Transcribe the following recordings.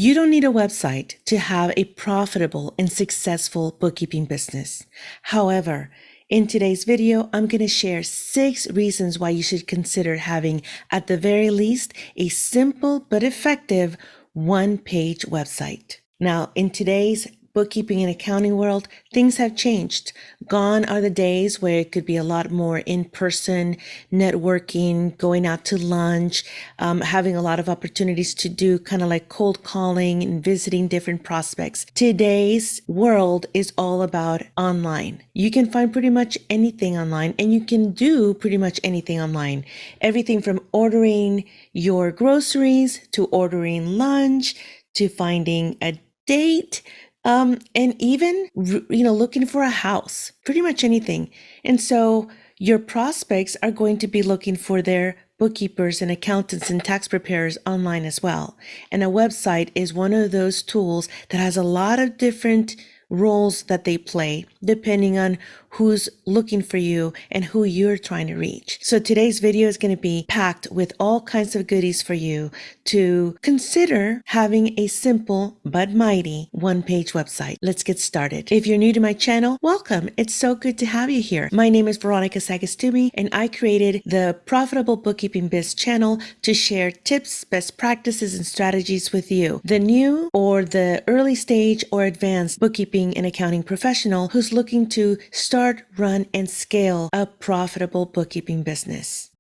You don't need a website to have a profitable and successful bookkeeping business. However, in today's video, I'm going to share 6 reasons why you should consider having, at the very least, a simple but effective one-page website. Now, in today's bookkeeping and accounting world, things have changed. Gone are the days where it could be a lot more in-person networking, going out to lunch, having a lot of opportunities to do kind of like cold calling and visiting different prospects. Today's world is all about online. You can find pretty much anything online, and you can do pretty much anything online. Everything from ordering your groceries to ordering lunch to finding a date, and even, looking for a house, pretty much anything. And so your prospects are going to be looking for their bookkeepers and accountants and tax preparers online as well. And a website is one of those tools that has a lot of different roles that they play depending on who's looking for you and who you're trying to reach. So today's video is going to be packed with all kinds of goodies for you to consider having a simple but mighty one-page website. Let's get started. If you're new to my channel, welcome. It's so good to have you here. My name is Veronica Sagastumi, and I created the Profitable Bookkeeping Biz channel to share tips, best practices, and strategies with you, the new or the early stage or advanced bookkeeping and accounting professional who's looking to start, run, and scale a profitable bookkeeping business.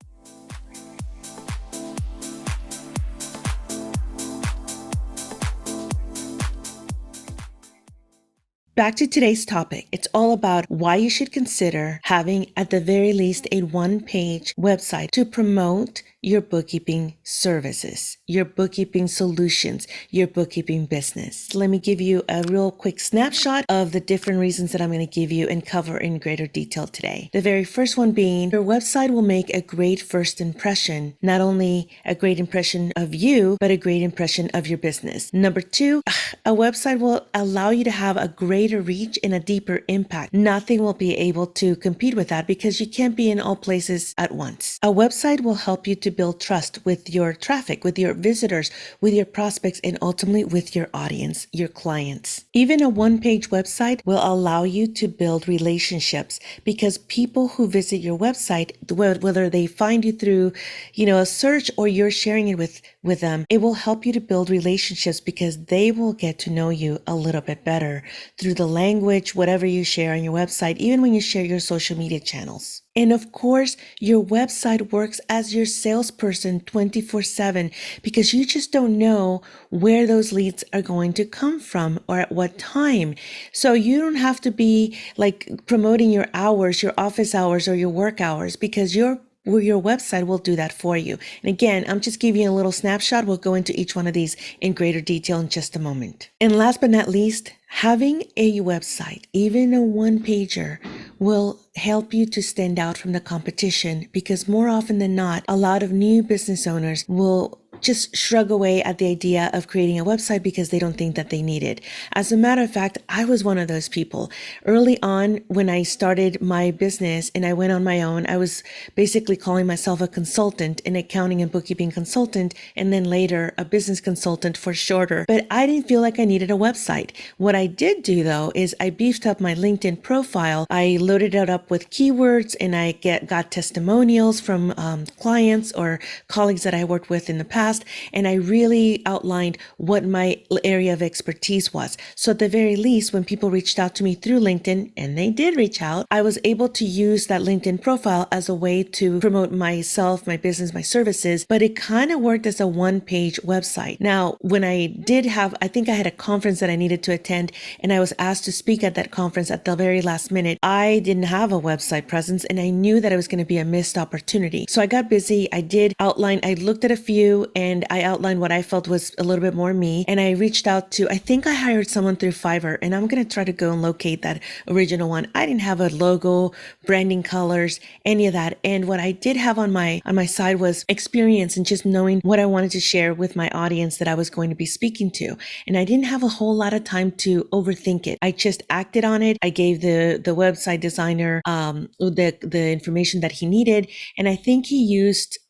Back to today's topic. It's all about why you should consider having, at the very least, a one-page website to promote your bookkeeping services, your bookkeeping solutions, your bookkeeping business. Let me give you a real quick snapshot of the different reasons that I'm going to give you and cover in greater detail today. The very first one being, your website will make a great first impression, not only a great impression of you, but a great impression of your business. Number 2, a website will allow you to have a greater reach and a deeper impact. Nothing will be able to compete with that because you can't be in all places at once. A website will help you to build trust with your traffic, with your visitors, with your prospects, and ultimately with your audience, your clients. Even a one-page website will allow you to build relationships because people who visit your website, whether they find you through, a search or you're sharing it with them, it will help you to build relationships because they will get to know you a little bit better through the language, whatever you share on your website, even when you share your social media channels. And of course, your website works as your salesperson 24/7 because you just don't know where those leads are going to come from or at what time. So you don't have to be like promoting your hours, your office hours or your work hours because your website will do that for you. And again, I'm just giving you a little snapshot. We'll go into each one of these in greater detail in just a moment. And last but not least, having a website, even a one-pager, will help you to stand out from the competition because more often than not, a lot of new business owners will just shrug away at the idea of creating a website because they don't think that they need it. As a matter of fact, I was one of those people. Early on, when I started my business and I went on my own, I was basically calling myself a consultant, an accounting and bookkeeping consultant, and then later a business consultant for shorter. But I didn't feel like I needed a website. What I did do though is I beefed up my LinkedIn profile. I loaded it up with keywords and I got testimonials from clients or colleagues that I worked with in the past. And I really outlined what my area of expertise was. So at the very least, when people reached out to me through LinkedIn, and they did reach out, I was able to use that LinkedIn profile as a way to promote myself, my business, my services, but it kind of worked as a one-page website. Now, when I think I had a conference that I needed to attend, and I was asked to speak at that conference at the very last minute, I didn't have a website presence, and I knew that it was going to be a missed opportunity. So I got busy. I looked at a few, and I outlined what I felt was a little bit more me. And I reached out to, I think I hired someone through Fiverr, and I'm going to try to go and locate that original one. I didn't have a logo, branding colors, any of that. And what I did have on my side was experience and just knowing what I wanted to share with my audience that I was going to be speaking to. And I didn't have a whole lot of time to overthink it. I just acted on it. I gave the website designer the information that he needed. And I think he used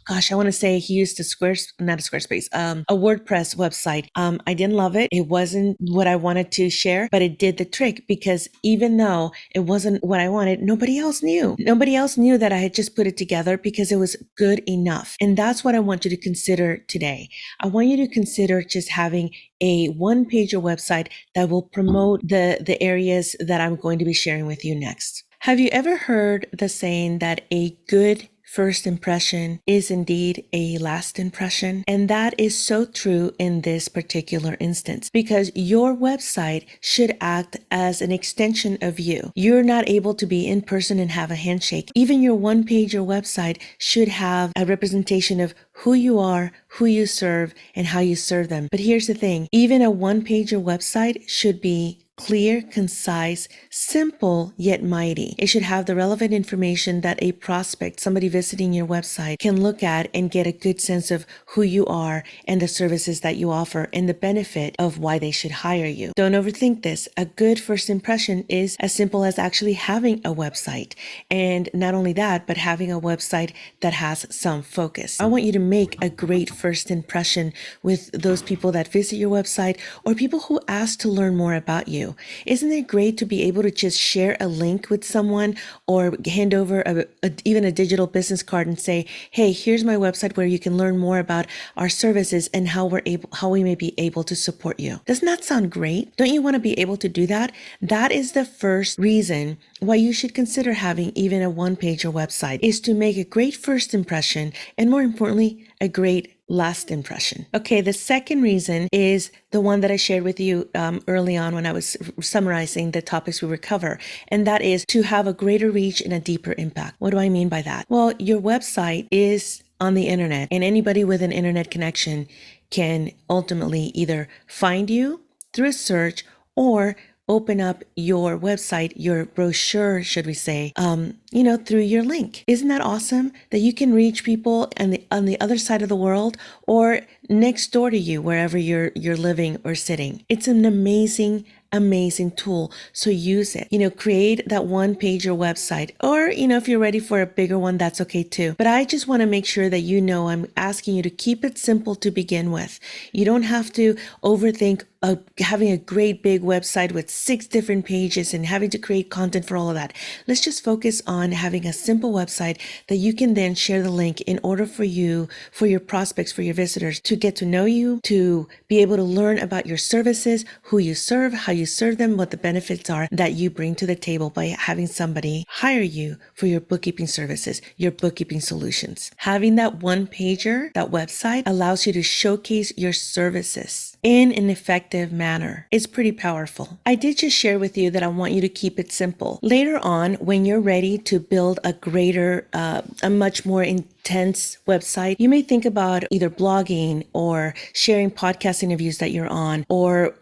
gosh, I want to say he used not a Squarespace, a WordPress website. I didn't love it. It wasn't what I wanted to share, but it did the trick because even though it wasn't what I wanted, nobody else knew. Nobody else knew that I had just put it together because it was good enough. And that's what I want you to consider today. I want you to consider just having a one-pager website that will promote the areas that I'm going to be sharing with you next. Have you ever heard the saying that a good first impression is indeed a last impression? And that is so true in this particular instance because your website should act as an extension of you. You're not able to be in person and have a handshake. Even your one-pager website should have a representation of who you are, who you serve, and how you serve them. But here's the thing, even a one-pager website should be clear, concise, simple, yet mighty. It should have the relevant information that a prospect, somebody visiting your website, can look at and get a good sense of who you are and the services that you offer and the benefit of why they should hire you. Don't overthink this. A good first impression is as simple as actually having a website. And not only that, but having a website that has some focus. I want you to make a great first impression with those people that visit your website or people who ask to learn more about you. Isn't it great to be able to just share a link with someone or hand over even a digital business card and say, hey, here's my website where you can learn more about our services and how we may be able to support you. Doesn't that sound great? Don't you want to be able to do that? That is the first reason why you should consider having even a one-pager website, is to make a great first impression and, more importantly, a great last impression. Okay, the second reason is the one that I shared with you early on when I was summarizing the topics we would cover, and that is to have a greater reach and a deeper impact. What do I mean by that? Well, your website is on the internet, and anybody with an internet connection can ultimately either find you through a search or open up your website, your brochure, should we say, through your link. Isn't that awesome that you can reach people on the other side of the world or next door to you, wherever you're living or sitting? It's an amazing tool. So use it. Create that one-pager website, or, if you're ready for a bigger one, that's okay too. But I just want to make sure that I'm asking you to keep it simple to begin with. You don't have to overthink having a great big website with 6 different pages and having to create content for all of that. Let's just focus on having a simple website that you can then share the link in order for your prospects, for your visitors to get to know you, to be able to learn about your services, who you serve, how you serve them, what the benefits are that you bring to the table by having somebody hire you for your bookkeeping services, your bookkeeping solutions. Having that one-pager, that website, allows you to showcase your services in an effective manner. It's pretty powerful. I did just share with you that I want you to keep it simple. Later on, when you're ready to build a much more intense website, you may think about either blogging or sharing podcast interviews that you're on, or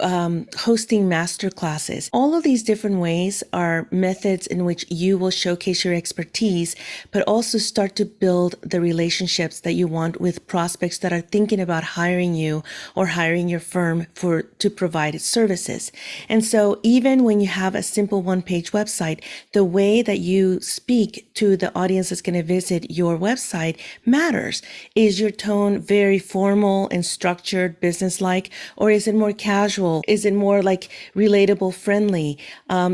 hosting master classes. All of these different ways are methods in which you will showcase your expertise, but also start to build the relationships that you want with prospects that are thinking about hiring you or hiring your firm to provide services. And so even when you have a simple one-page website, the way that you speak to the audience that's going to visit your website matters. Is your tone very formal and structured, business-like, or is it more casual? Is it more like relatable, friendly?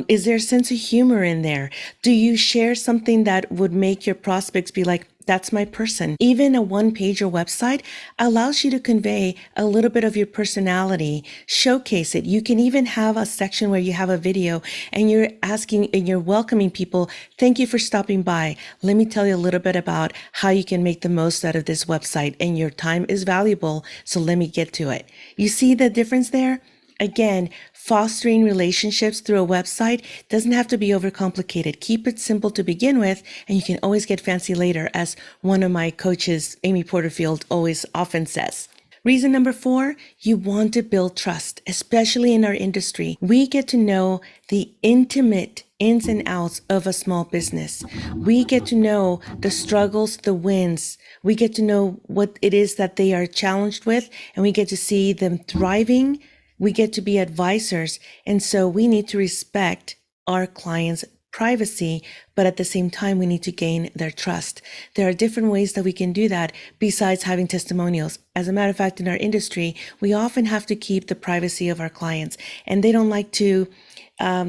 Is there a sense of humor in there? Do you share something that would make your prospects be like, that's my person? Even a one-pager website allows you to convey a little bit of your personality, showcase it. You can even have a section where you have a video and you're asking and you're welcoming people. Thank you for stopping by. Let me tell you a little bit about how you can make the most out of this website, and your time is valuable, so let me get to it. You see the difference there? Again, fostering relationships through a website doesn't have to be overcomplicated. Keep it simple to begin with, and you can always get fancy later, as one of my coaches, Amy Porterfield, often says. Reason number 4, you want to build trust, especially in our industry. We get to know the intimate ins and outs of a small business. We get to know the struggles, the wins. We get to know what it is that they are challenged with, and we get to see them thriving. We get to be advisors, and so we need to respect our clients' privacy, but at the same time, we need to gain their trust. There are different ways that we can do that besides having testimonials. As a matter of fact, in our industry, we often have to keep the privacy of our clients, and they don't like to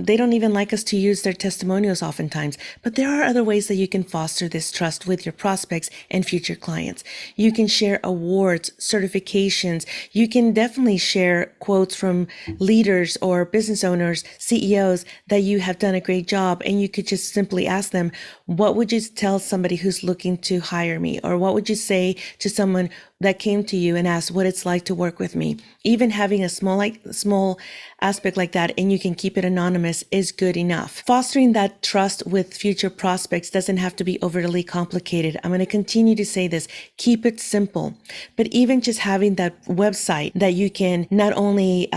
they don't even like us to use their testimonials oftentimes, but there are other ways that you can foster this trust with your prospects and future clients. You can share awards, certifications. You can definitely share quotes from leaders or business owners, CEOs that you have done a great job, and you could just simply ask them, what would you tell somebody who's looking to hire me? Or what would you say to someone that came to you and asked what it's like to work with me? Even having a small aspect like that, and you can keep it anonymous, is good enough. Fostering that trust with future prospects doesn't have to be overly complicated. I'm going to continue to say this. Keep it simple. But even just having that website that you can not only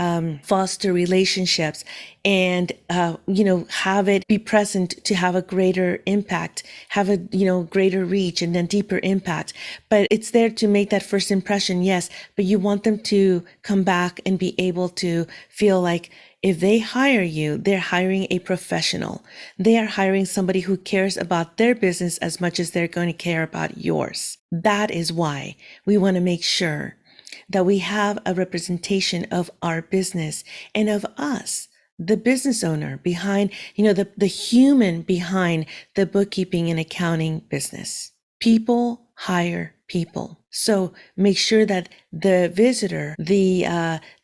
foster relationships and have it be present to have a greater impact, have a greater reach and then deeper impact. But it's there to make that first impression, yes, but you want them to come back and be able to feel like if they hire you, they're hiring a professional. They are hiring somebody who cares about their business as much as they're going to care about yours. That is why we want to make sure that we have a representation of our business and of us, the business owner behind, the human behind the bookkeeping and accounting business. People hire people. So make sure that the visitor, the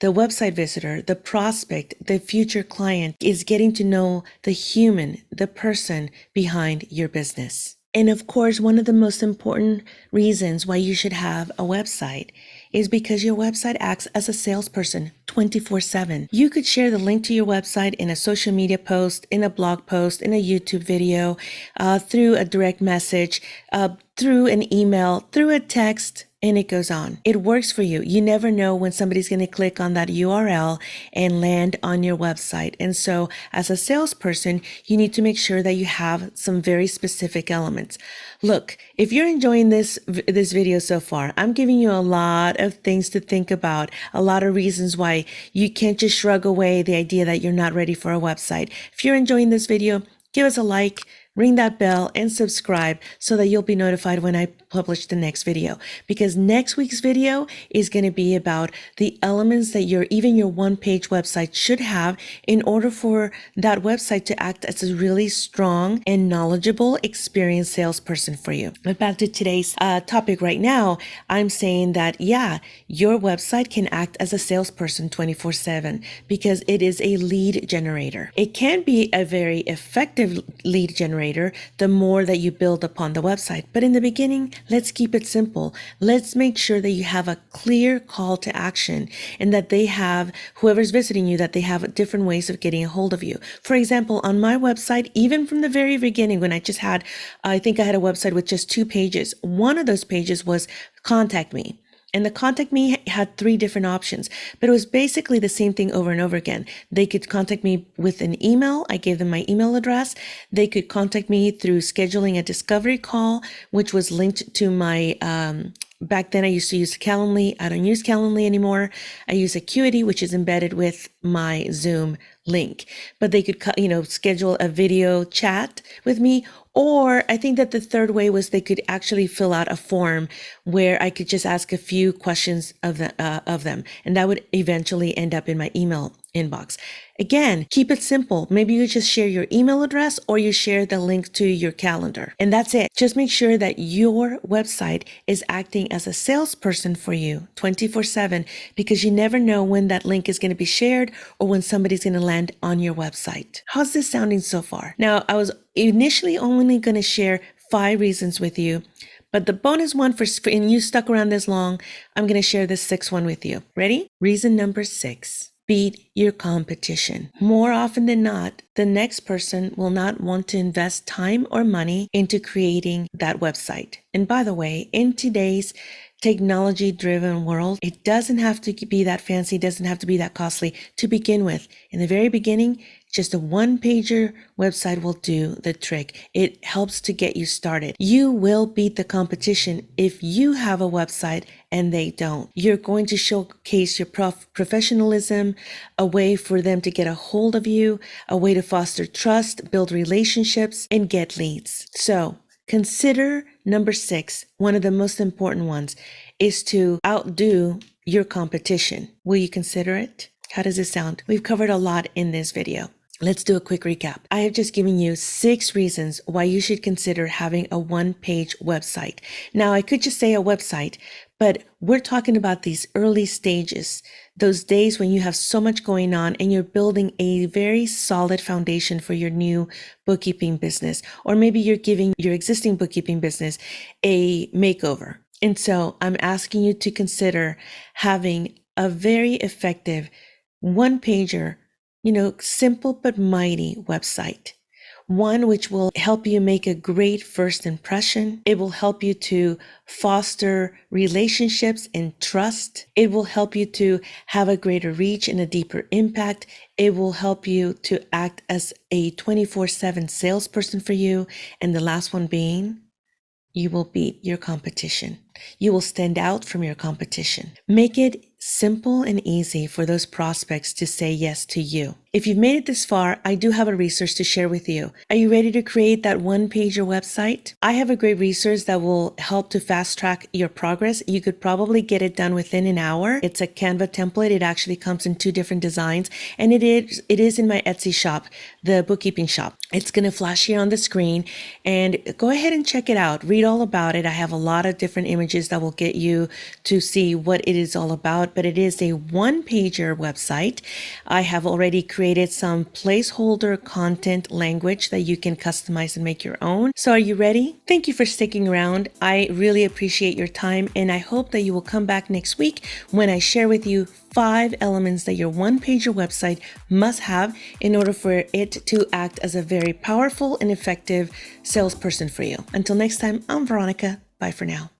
website visitor, the prospect, the future client is getting to know the human, the person behind your business. And of course, one of the most important reasons why you should have a website is because your website acts as a salesperson 24/7. You could share the link to your website in a social media post, in a blog post, in a YouTube video, through a direct message, through an email, through a text, and it goes on. It works for you. You never know when somebody's going to click on that URL and land on your website. And so as a salesperson, you need to make sure that you have some very specific elements. Look, if you're enjoying this video so far, I'm giving you a lot of things to think about, a lot of reasons why you can't just shrug away the idea that you're not ready for a website. If you're enjoying this video, give us a like, ring that bell, and subscribe so that you'll be notified when I publish the next video. Because next week's video is going to be about the elements that even your one-page website should have in order for that website to act as a really strong and knowledgeable, experienced salesperson for you. But back to today's topic right now, I'm saying that, yeah, your website can act as a salesperson 24/7 because it is a lead generator. It can be a very effective lead generator the more that you build upon the website. But in the beginning, let's keep it simple. Let's make sure that you have a clear call to action and that they have, whoever's visiting you, that they have different ways of getting a hold of you. For example, on my website, even from the very beginning, when I think I had a website with just 2 pages. One of those pages was contact me. And the contact me had 3 different options, but it was basically the same thing over and over again. They could contact me with an email. I gave them my email address. They could contact me through scheduling a discovery call, which was linked to my, back then I used to use Calendly. I don't use Calendly anymore. I use Acuity, which is embedded with my Zoom link. But they could, schedule a video chat with me. Or I think that the third way was they could actually fill out a form where I could just ask a few questions of them, and that would eventually end up in my email inbox. Again, keep it simple. Maybe you just share your email address or you share the link to your calendar, and that's it. Just make sure that your website is acting as a salesperson for you 24/7, because you never know when that link is going to be shared or when somebody's going to land on your website. How's this sounding so far? Now, I was initially only going to share 5 reasons with you, but the bonus one and you stuck around this long, I'm going to share this 6th one with you. Ready? Reason number 6. Beat your competition. More often than not, the next person will not want to invest time or money into creating that website. And by the way, in today's technology-driven world, it doesn't have to be that fancy, doesn't have to be that costly to begin with. In the very beginning, just a one-pager website will do the trick. It helps to get you started. You will beat the competition if you have a website and they don't. You're going to showcase your professionalism, a way for them to get a hold of you, a way to foster trust, build relationships, and get leads. So consider number 6, one of the most important ones, is to outdo your competition. Will you consider it? How does it sound? We've covered a lot in this video. Let's do a quick recap. I have just given you 6 reasons why you should consider having a one-page website. Now, I could just say a website, but we're talking about these early stages, those days when you have so much going on and you're building a very solid foundation for your new bookkeeping business, or maybe you're giving your existing bookkeeping business a makeover. And so I'm asking you to consider having a very effective one-pager, simple but mighty website. One which will help you make a great first impression. It will help you to foster relationships and trust. It will help you to have a greater reach and a deeper impact. It will help you to act as a 24/7 salesperson for you. And the last one being, you will beat your competition. You will stand out from your competition. Make it simple and easy for those prospects to say yes to you. If you've made it this far, I do have a resource to share with you. Are you ready to create that one-pager website? I have a great resource that will help to fast track your progress. You could probably get it done within an hour. It's a Canva template. It actually comes in 2 different designs, and it is in my Etsy shop, the bookkeeping shop. It's going to flash here on the screen, and go ahead and check it out. Read all about it. I have a lot of different images that will get you to see what it is all about, but it is a one-pager website. I have already created some placeholder content language that you can customize and make your own. So are you ready? Thank you for sticking around. I really appreciate your time, and I hope that you will come back next week when I share with you 5 elements that your one-pager website must have in order for it to act as a very powerful and effective salesperson for you. Until next time, I'm Veronica. Bye for now.